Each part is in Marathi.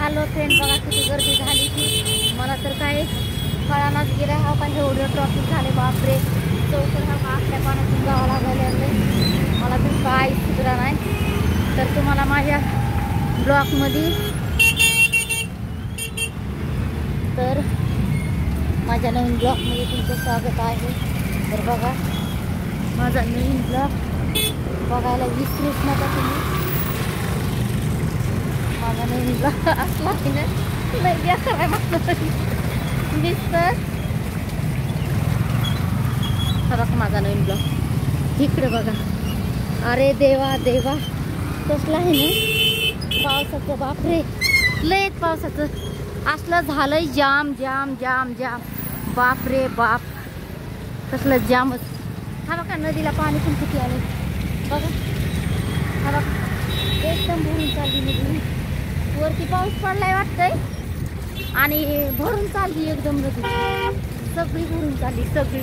हॅलो फ्रेंड, बघा किती गर्दी झाली ती. मला तर काय कळानाच गेलं. हा का एवढं ट्रॉफिक झाले बापरे. चौकड हा आपल्या पाण्यातून जावं लागायला. मला तर काय सुधरा नाही. तर तुम्हाला माझ्या ब्लॉगमध्ये माझ्या नवीन ब्लॉगमध्ये तुमचं स्वागत आहे. तर बघा माझा नवीन ब्लॉग बघायला विसरूच नका तुम्ही. माझा नवीन ब्लॉग असला की नाही कराय दिसतं. बघा माझा नवीन ब्लॉग इकडे बघा. अरे देवा देवा कसला आहे ना पावसाचं. बापरे लय पावसाचं असलं झालंय. जाम जाम जाम जाम बापरे बाप कसलं जामच. हा बघा नदीला पाणी पण किती आले बघा. हा बघा एकदम भरून चालली नदी. वरती पाऊस पडलाय वाटतंय आणि भरून चालली एकदम नदी. सगळी भरून चालली सगळी.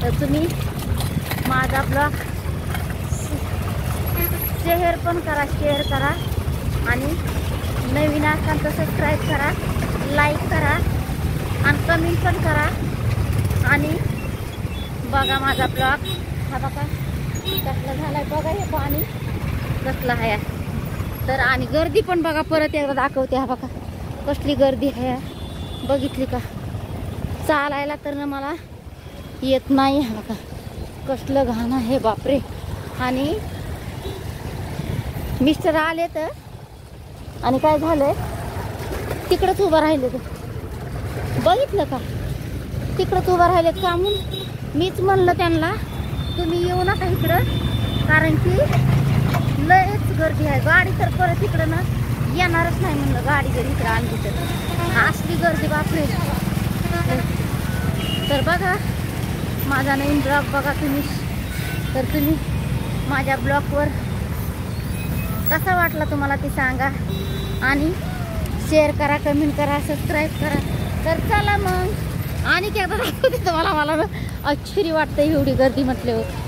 तर तुम्ही माझा ब्लॉग शेअर पण करा, शेअर करा आणि नवीन असाल तर सबस्क्राईब करा, लाईक करा आणि कमेंट पण करा. आणि बघा माझा ब्लॉग. हा बघा कसला झालाय बघा. हे पाणी कसलं आहे. तर आणि गर्दी पण बघा परत एकदा दाखवते. हा बघा कसली गर्दी आहे बघितली का. चालायला तर ना मला येत नाही. हा बघा कसलं घाण आहे बापरे. आणि मिस्टर आले तर आणि काय झालंय तिकडंच उभं राहिले. तर बघितलं का तिकडंच उभं राहिले का. म्हणून मीच म्हणलं त्यांना तुम्ही येऊ नका इकडं, कारण की लयच गर्दी आहे. गाडी तर परत इकडं ना येणारच नाही म्हणलं. गाडी जर इकडं आणली तर असली गर्दी बापरे. तर बघा माझा नवीन ब्लॉग बघा तुम्ही. तर तुम्ही माझ्या ब्लॉगवर कसा वाटला तुम्हाला ते सांगा आणि शेअर करा, कमेंट करा, सबस्क्राईब करा. तर चला मग आणि काय दाखवते तुम्हाला. मला ना आश्चर्य वाटतं एवढी गर्दी म्हटल्यावर.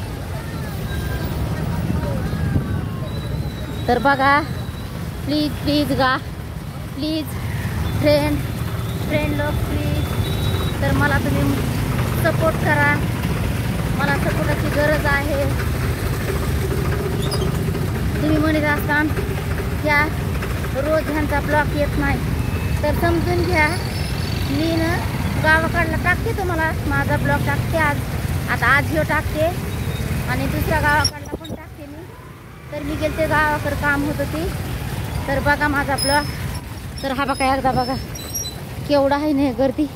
तर बघा प्लीज प्लीज प्लीज फ्रेंड लोक प्लीज. तर मला तुम्ही सपोर्ट करा. मला सपोर्टाची गरज आहे. तुम्ही म्हणत असतान ह्या रोज ह्यांचा ब्लॉग येत नाही तर समजून घ्या. मी ना गावाकडला टाकते तुम्हाला माझा ब्लॉग टाकते. आज ह्यो टाकते आणि दुसऱ्या गावाकडला पण टाकते मी. तर मी गेलते गावाकडे काम होतं ते. तर बघा माझा ब्लॉग. तर हा बघा एकदा बघा केवढा आहे ना गर्दी.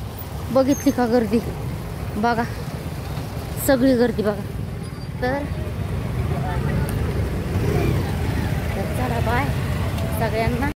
बघितली का गर्दी बघा सगळी गर्दी बघा. तर